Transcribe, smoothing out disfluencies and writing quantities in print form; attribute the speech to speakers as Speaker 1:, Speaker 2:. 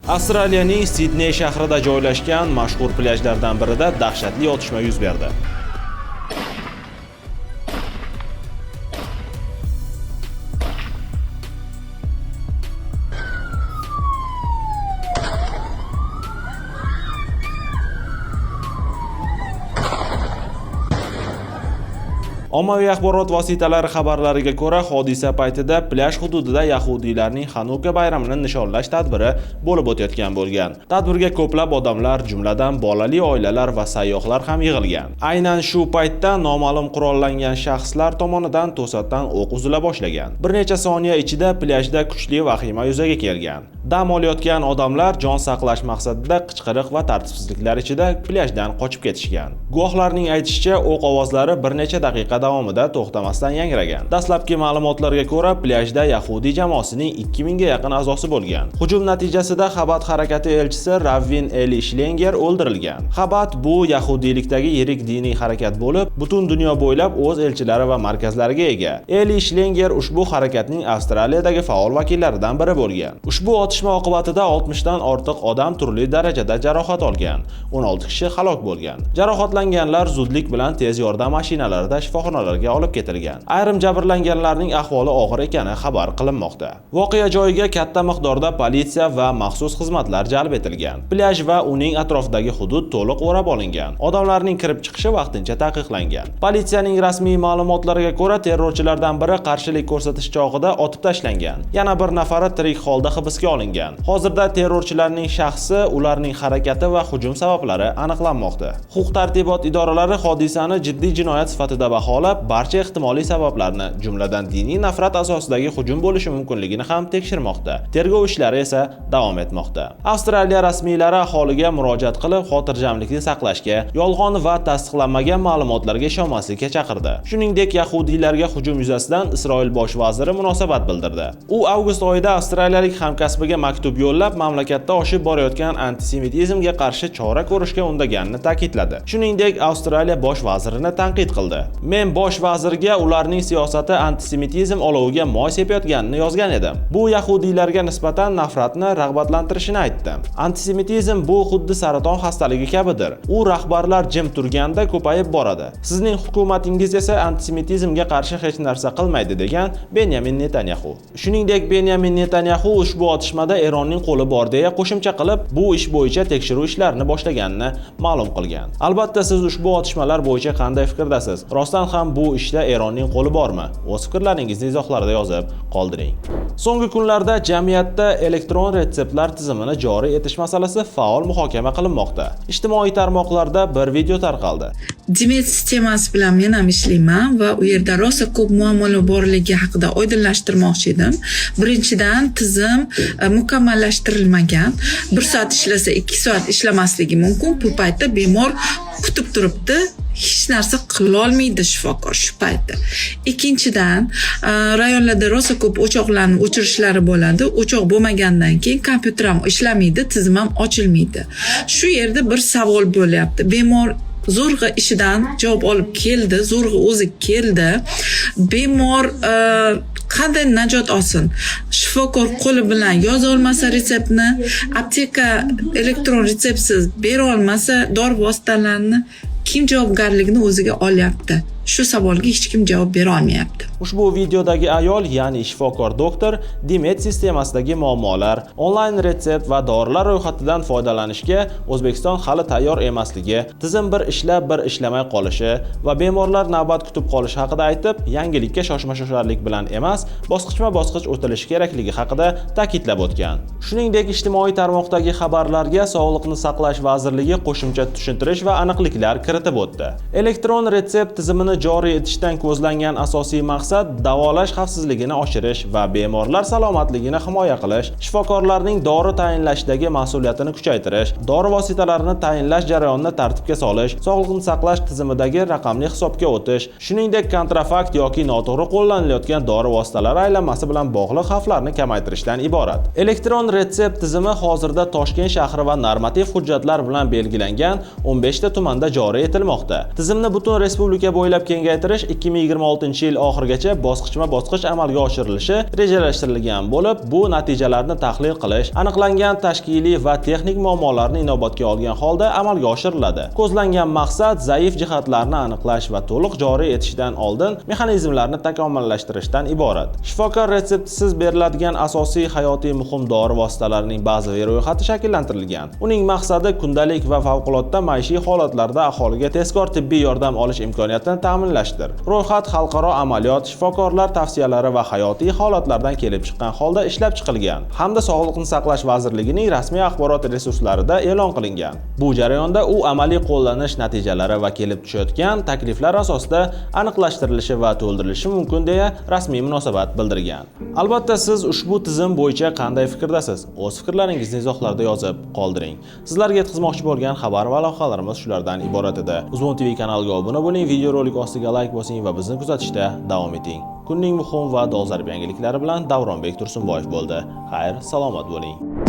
Speaker 1: Avstraliyaning Sidney shahrida joylashgan mashhur plyajlardan birida dahshatli otishma yuz berdi. Ommaviy axborot vositalari xabarlariga ko'ra, hodisa paytida plyaj hududida yahudiylarning Hanuka bayramini nishonlash tadbiri bo'lib o'tayotgan bo'lgan. Tadbirga ko'plab odamlar, jumladan bolali oilalar va sayyohlar ham yig'ilgan. Aynan shu paytda noma'lum qurollangan shaxslar tomonidan to'satdan o'q uzila boshlagan. Bir necha soniya ichida plyajda kuchli vahima yuzaga kelgan. Dam olayotgan odamlar jon saqlash maqsadida qichqiriq va tartibsizliklar ichida plyajdan qochib ketishgan. Guvohlarning aytishicha, o'q ovozlari bir necha daqiqa davomida to'xtamasdan yangragan. Dastlabki ma'lumotlarga ko'ra, plyajda yahudiy jamoasining 2000 ga yaqin a'zosi bo'lgan. Hujum natijasida Xabat harakati elchisi Ravvin Eli Schlenger o'ldirilgan. Xabat bu yahudiylikdagi yirik diniy harakat bo'lib, butun dunyo bo'ylab o'z elchilari va markazlariga ega. Eli Schlenger ushbu harakatning Avstraliyadagi faol vakillaridan biri bo'lgan. Ushbu otishma oqibatida 60 dan ortiq odam turli darajada jarohat olgan. 16 kishi halok bo'lgan. Jarohatlanganlar zudlik bilan tez yordam mashinalarida shifoxonalarga olib ketilgan. Ayrim jabrlanganlarning ahvoli og'ir ekani xabar qilinmoqda. Voqea joyiga katta miqdorda politsiya va maxsus xizmatlar jalb etilgan. Plyaj va uning atrofidagi hudud to'liq o'rab olingan. Odamlarning kirib chiqishi vaqtincha taqiqlangan. Politsiyaning rasmiy ma'lumotlariga ko'ra, terrorchilardan biri qarshilik ko'rsatish chog'ida otib tashlangan. Yana bir nafari tirik holda hibsga olingan. Hozirda terrorchilarning shaxsi, ularning harakati va hujum sabablari aniqlanmoqda. Huquq-tartibot idoralari hodisani jiddiy jinoyat sifatida baholab, barcha ehtimoliy sabablarni, jumladan diniy nafrat asosidagi hujum bo'lishi mumkinligini ham tekshirmoqda. Tergov ishlari esa davom etmoqda. Avstraliya rasmiylari aholiga murojaat qilib, xotirjamlikni saqlashga, yolg'on va tasdiqlanmagan ma'lumotlarga ishonmaslikka chaqirdi. Shuningdek, yahudiylarga hujum yuzasidan Isroil bosh vaziri munosabat bildirdi. U avgust oyida avstraliyalik hamkasbiga maktub yo'llab, mamlakatda oshib borayotgan antisemitizmga qarshi chora ko'rishga undaganini ta'kidladi. Shuningdek, Avstraliya bosh vazirini tanqid qildi. Men bosh vazirga ularning siyosati antisemitizm oloviga moy sepayotganini yozgan edim. Bu yahudiylarga nisbatan nafratni rag'batlantirishini aytdim. Antisemitizm bu xuddi saraton xastaligi kabidir. U rahbarlar jim turganda ko'payib boradi. Sizning hukumatingiz esa antisemitizmga qarshi hech narsa qilmaydi, degan Benyamin Netanyahu. Shuningdek, Benyamin Netanyahu ushbu otishmada Eronning qo'li bor deya qo'shimcha qilib, bu ish bo'yicha tekshiruv ishlarini boshlaganini ma'lum qilgan. Albatta, siz ushbu otishmalar bo'yicha qanday fikrdasiz? Rostdan ham bu ishda Eronning qo'li bormi? O'z fikrlaringizni izohlarda yozib qoldiring. So'nggi kunlarda jamiyatda elektron retseptlar tizimini joriy etish masalasi faol muhokama qilinmoqda. Ijtimoiy tarmoqlarda bir video tarqaldi.
Speaker 2: Dimet sistemasi bilan men ham ishlayman va u yerda rosa ko'p muammolar borligi haqida oydinlashtirmoqchi edim. Birinchidan, tizim mukammallashtirilmagan. 1 soat ishlasa 2 soat ishlamasligi mumkin. Bu paytda bemor kutib turibdi. Hech narsa qila olmaydi shifokor shu paytda. Ikkinchidan, rayonlarda rosa ko'p o'choqlarni o'chirishlari bo'ladi. O'choq bo'lmagandan keyin kompyuter ham ishlamaydi, tizim ham ochilmaydi. Shu yerda bir savol bo'lyapti. Bemor zo'rg'a ishidan javob olib keldi, zo'rg'a o'zi keldi. Bemor qanday najot olsin? Shifokor qo'li bilan yoza olmasa retseptni, apteka elektron retseptsiz bera olmasa dori vositalarini kim javobgarligini o'ziga olyapti? Shu savolga hech kim javob bera olmayapti.
Speaker 1: Ushbu videodagi ayol, ya'ni shifokor doktor, Dimet sistemasidagi muammolar, onlayn retsept va dorilar ro'yxatidan foydalanishga O'zbekiston hali tayyor emasligi, tizim bir ishlab bir ishlamay qolishi va bemorlar navbat kutib qolishi haqida aytib, yangilikka shoshma-shosharlik bilan emas, bosqichma-bosqich o'tilishi kerakligi haqida ta'kidlab o'tgan. Shuningdek, ijtimoiy tarmoqdagi xabarlarga Sog'liqni saqlash vazirligi qo'shimcha tushuntirish va aniqliklar kiritib o'tdi. Elektron retsept tizimini joriy etishdan ko'zlangan asosiy maqsad davolash xavfsizligini oshirish va bemorlar salomatligini himoya qilish, shifokorlarning dori tayinlashdagi mas'uliyatini kuchaytirish, dori vositalarini tayinlash jarayonini tartibga solish, sog'liqni saqlash tizimidagi raqamli hisobga o'tish, shuningdek kontrafakt yoki noto'g'ri qo'llanilayotgan dori vositalari aylanmasi bilan bog'liq xavflarni kamaytirishdan iborat. Elektron retsept tizimi hozirda Toshkent shahri va normativ hujjatlar bilan belgilangan 15 ta tumanda joriy etilmoqda. Tizimni butun respublika bo'ylab kengaytirish 2026-yil oxirigacha bosqichma-bosqich amalga oshirilishi rejalashtirilgan bo'lib, bu natijalarni tahlil qilish, aniqlangan tashkiliy va texnik muammolarni inobatga olgan holda amalga oshiriladi. Ko'zlangan maqsad zaif jihatlarni aniqlash va to'liq joriy etishdan oldin mexanizmlarni takomillashtirishdan iborat. Shifokor retseptisiz beriladigan asosiy hayotiy muhim dori vositalarining bazaviy ro'yxati shakllantirilgan. Uning maqsadi kundalik va favqulodda maishiy holatlarda aholiga tezkor tibbiy yordam olish imkoniyatini ta'minlashdir. Ro'yxat xalqaro amaliyot, shifokorlar tavsiyalari va hayotiy holatlardan kelib chiqqan holda ishlab chiqilgan hamda Sog'liqni saqlash vazirligining rasmiy axborot resurslarida e'lon qilingan. Bu jarayonda u amaliy qo'llanish natijalari va kelib tushayotgan takliflar asosida aniqlashtirilishi va to'ldirilishi mumkin deya rasmiy munosabat bildirgan. Albatta, siz ushbu tizim bo'yicha qanday fikrdasiz? O'z fikrlaringizni izohlarda yozib qoldiring. Sizlarga yetkazmoqchi bo'lgan xabar va lavhalarimiz shulardan iborat edi. Uzmon TV kanaliga obuna bo'ling, videorolik ostiga like bosing va bizni kuzatishda davom eting. Kunning muhim va dolzarb yangiliklari bilan Davronbek Tursunboyev bo'ldi. Xayr, salomat bo'ling.